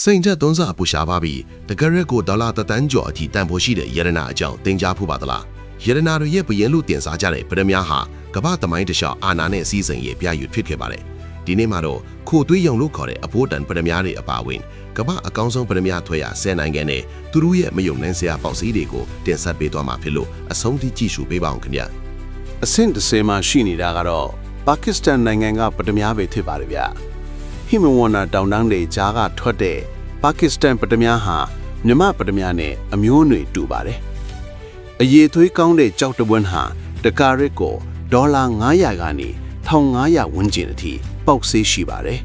စိန်ချက်သုံးစားပူရှာပါပြီးတကရက်ကိုဒေါ်လာတန်းကျော်အထိတန်ဖိုးရှိတဲ့ရတနာအကြောင်းတင်ကြားဖူးပါသလားရတနာတွေရဲ့ဘရင်လူတင်စားကြတဲ့ပရမများဟာကမ္ဘာသမိုင်းတစ်လျှောက်အာဏာနဲ့အစည်းအစိမ်ရဲ့ပြယူဖြစ်ခဲ့ပါတယ်ဒီနေ့မှာတော့ခိုသွေးရုံလို့ခေါ်တဲ့အဖို့တန်ပရမများတွေအပါအဝင်ကမ္ဘာအကောင်းဆုံးပရမများထွဲရ10နိုင်ငံနဲ့သူတို့ရဲ့မယုံနိုင်စရာပေါက်စီးတွေကိုတင်ဆက်ပေးသွားမှာဖြစ်လို့အဆုံးထိကြည့်ရှုပေးပါအောင်ခင်ဗျာအဆင့်30မှာရှိနေတာကတော့ပါကစ္စတန်နိုင်ငံကပရမများပဲဖြစ်ပါတယ်ဗျဟိမဝန္တာတောင်တန်းတွေကြားကထွက်တဲ့ပါကစ္စတန်ပရမများဟာမြန်မာပရမများနဲ့အမျိုးအနွယ်တူပါတယ်အရေးသွေးကောင်းတဲ့ကြောက်တပွန်းဟာတကာရက်ကိုဒေါ်လာ900ကနေ1500ဝန်းကျင်အထိပေါက်ဈေးရှိပါတယ်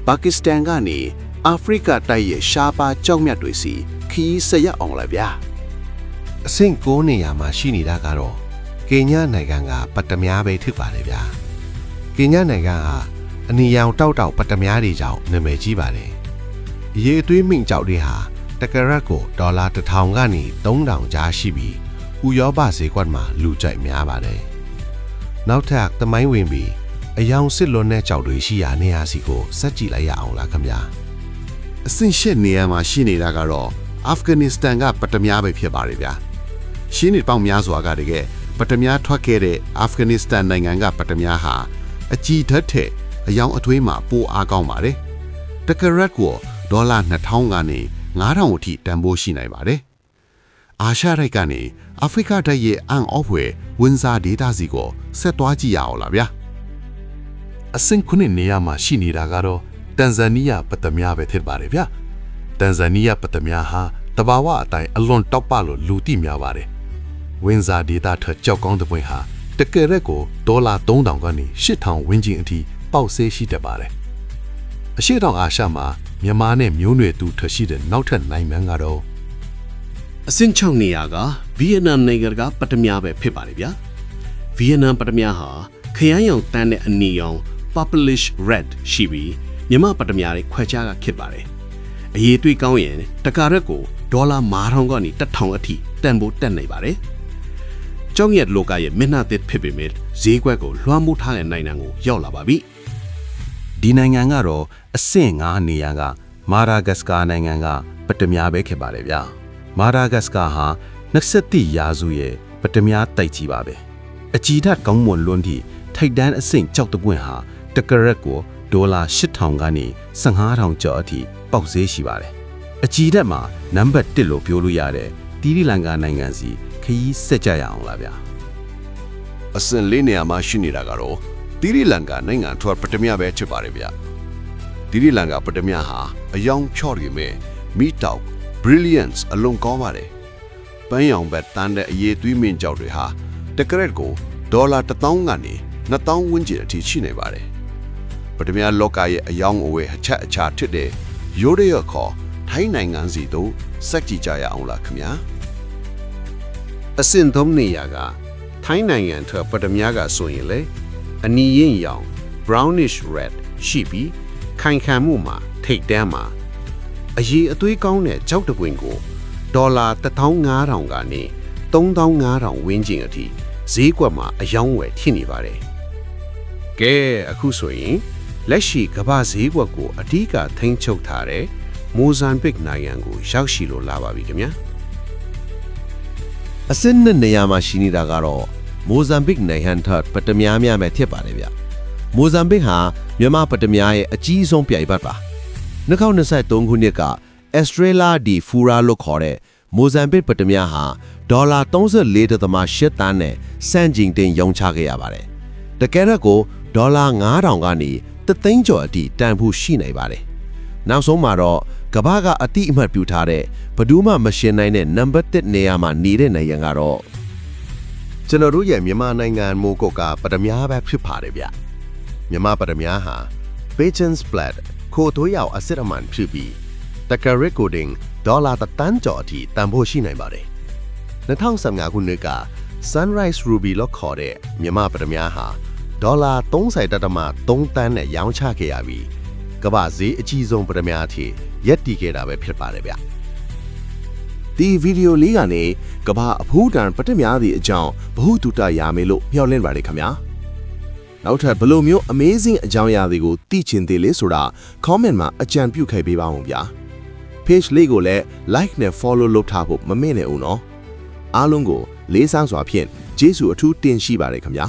ပါကစ္စတန်ကနေအာဖရိကတိုက်ရဲ့ရှားပါကြောက်မြတ်တွေစီခီးဆက်ရအောင်လားဗျာအဆင့်9နေရာမှာရှိနေတာကတော့ကင်ညာနိုင်ငံကပတ္တများပဲဖြစ်ပါတယ်ဗျာကင်ညာနိုင်ငံဟာအနီရောင်တောက်ပတ္တများတွေကြောင့်နာမည်ကြီးပါတယ်ရေသွေးမိန့်ကြောက်တွေဟာတကရက်ကိုဒေါ်လာ1000ကနေ3000ကြားရှိပြီးဥရောပဈေးကွက်မှာလူကြိုက်များပါတယ်နောက်ထပ်သမိုင်းဝင်ပြီးအယောင်စစ်လွန်တဲ့ကြောက်တွေရှိရာနေရာစီကိုစက်ကြည့်လိုက်ရအောင်လားခင်ဗျာအဆင့်8နေရာမှာရှိနေတာကတော့အာဖဂန်နစ္စတန်ကပတ္တများပဲဖြစ်ပါတယ်ဗျာရှင်းနေပေါင်းများစွာကတကယ်ပတ္တများထွက်ခဲ့တဲ့အာဖဂန်နစ္စတန်နိုင်ငံကပတ္တများဟာအကြည်ဓာတ်တဲ့အယောင်အသွေးမှာပိုအားကောင်းပါတယ်တကရက်ကိုဒေါ်လာ2000ကနေ9000အထိတန်ဖိုးရှိနိုင်ပါတယ်အာရှတိုက်ကနေအာဖရိကတိုက်ရဲ့အန်အော့ဖွယ်ဝန်စာဒေတာစီကိုဆက်သွားကြည့်ရအောင်လားဗျာအဆင့်9နေရာမှာရှိနေတာကတော့တန်ဇာနီးယားပတ္တများပဲဖြစ်ပါတယ်ဗျာတန်ဇာနီးယားပတ္တများဟာတဘာဝအတိုင်းအလွန်တောက်ပလို့လူသိများပါတယ်ဝန်စာဒေတာထက်ကြောက်ကောင်းတဲ့ပွင့်ဟာတကယ်ရက်ကိုဒေါ်လာ3000ကနေ8000ဝန်းကျင်အထိပေါက်ဈေးရှိတတ်ပါတယ်အရှေ့တောင်အာရှမှာမြန်မာနဲ့မျိုးနွယ်တူထရှိတဲ့နောက်ထပ်နိုင်ငံကတော့အဆင့်6နေရာကဗီယက်နမ်နိုင်ငံကပတ္တများပဲဖြစ်ပါတယ်ဗျာဗီယက်နမ်ပတ္တများဟာခရမ်းရောင်တန်းတဲ့အနီရောင် purplish red ရှိပြီးမြန်မာပတ္တများတွေခွဲခြားကဖြစ်ပါတယ်အရေးသွေးကောင်းရင်တကာရက်ကိုဒေါ်လာ9000ကနေ1000အထိတန်ဖိုးတက်နေပါတယ်ကျောင်းရက်လောကရဲ့မျက်နှာသစ်ဖြစ်ပေမဲ့ဈေးကွက်ကိုလွှမ်းမိုးထားတဲ့နိုင်ငံကိုရောက်လာပါပြီဒီနိုင်ငံကတော့အဆင့်9နေရာကမာဒါဂတ်စကာနိုင်ငံကပတ္တများပဲဖြစ်ပါတယ်ဗျာမာဒါဂတ်စကာဟာ21ရာစုရဲ့ပတ္တများတိုက်ကြီးပါပဲအကြည်ဓာတ်ကောင်းမွန်လွန်းသည့်ထိတ်တန်းအဆင့်ကြောက်တပွင့်ဟာတကရက်ကိုဒေါ်လာ8000ကနေ15000ကျော်အထိပေါက်ဈေးရှိပါတယ်အကြည်ဓာတ်မှာနံပါတ်1လို့ပြောလို့ရတဲ့တီရီလင်္ကာနိုင်ငံစီခရီးဆက်ကြရအောင်လားဗျာအဆင့်4နေရာမှာရှိနေတာကတော့တီရီလင်္ကာနိုင်ငံထွက်ပတ္တများပဲဖြစ်ပါတယ်ဗျာတီရီလင်္ကာပတ္တများဟာအယောင်ချော့ရမယ်မိတောက် brilliance အလွန်ကောင်းပါတယ်ပန်းရောင်ဘက်တန်းတဲ့အရေးသွေးမင်းကြောက်တွေဟာတကရက်ကိုဒေါ်လာ1000ကနေ2000ဝန်းကျင်အထိရှိနေပါတယ်ပထမလောကရဲ့အယောင်အဝယ်အချက်အခြာဖြစ်တဲ့ရိုးရရခေါ်ထိုင်းနိုင်ငံစီတို့စက်ကြည့်ကြရအောင်လားခင်ဗျာအဆင့်3နေရာကထိုင်းနိုင်ငံထွက်ပထမကဆိုရင်လေအနီရင်ရောင် brownish red ရှိပြီးခိုင်ခံမှုမှာထိတ်တန်းမှာအရေးအသွေးကောင်းတဲ့ကြောက်တပွင့်ကိုဒေါ်လာ15000ကနေ3500ဝန်းကျင်အထိဈေးကွက်မှာအယောင်းဝယ်ဖြစ်နေပါတယ်ကဲအခုဆိုရင်လက်ရှိကမ္ဘာဈေးကွက်ကိုအဓိကထိန်းချုပ်ထားတဲ့မိုဇမ်ဘစ်နိုင်ငံကိုရောက်ရှိလို့လာပါပြီခင်ဗျာအဆင့်2နေရာမှာရှိနေတာကတော့မိုဇမ်ဘစ်နိုင်ငံထက်ပတ္တများများပဲဖြစ်ပါတယ်ဗျမိုဇမ်ဘစ်ဟာမြန်မာပတ္တများရဲ့အကြီးဆုံးပြိုင်ဘက်ပါ2023ခုနှစ်က Estrella di Fura လို့ခေါ်တဲ့မိုဇမ်ဘစ်ပတ္တများဟာဒေါ်လာ34.8 သန်းနဲ့စံချိန်တင်ရောင်းချခဲ့ရပါတယ်တကယ်တော့ဒေါ်လာ9000ကနေ3သိန်းကျော်အထိတန်ဖိုးရှိနေပါတယ်နောက်ဆုံးမှာတော့ကမ္ဘာကအတိအမှတ်ပြုထားတဲ့ဘယ်သူမှမရှင်နိုင်တဲ့နံပါတ်1နေရာမှာနေတဲ့နိုင်ငံကတော့ကျွန်တော်တို့ရဲ့မြန်မာနိုင်ငံမိုးကုတ်ကပတ္တများပဲဖြစ်ပါတယ်ဗျမြန်မာပတ္တများဟာ Patience Blood ခိုသွေးရောက်အစစ်အမှန်ဖြစ်ပြီးတကရက်ကိုတင်ဒေါ်လာ1တန်းကျော်အထိတန်ဖိုးရှိနိုင်ပါတယ်2015ခုနှစ်က Sunrise Ruby လို့ခေါ်တဲ့မြန်မာပတ္တများဟာဒေါ်လာ30.3 သန်းနဲ့ရောင်းချခဲ့ရပြီးကမ္ဘာဈေးအကြီးဆုံးပတ္တများအထိရပ်တည်ခဲ့တာပဲဖြစ်ပါတယ်ဗျဒီဗီဒီယိုလေးကနေကမ္ဘာအဖူးတန်ပတ္တများသည့်အကြောင်းဘ ഹു တုတရမယ်လို့မျှော်လင့်ပါတယ်ခင်ဗျာ နောက်ထပ်ဘယ်လိုမျိုး amazing အကြောင်းအရာတွေကိုသိချင်သေးလဲဆိုတာ comment မှာအကြံပြုခဲ့ပေးပါဦးဗျာ page လေးကိုလည်း like နဲ့ follow လုပ်ထားဖို့မမေ့နဲ့ဦးနော်အားလုံးကိုလေးစားစွာဖြင့်ကျေးဇူးအထူးတင်ရှိပါတယ်ခင်ဗျာ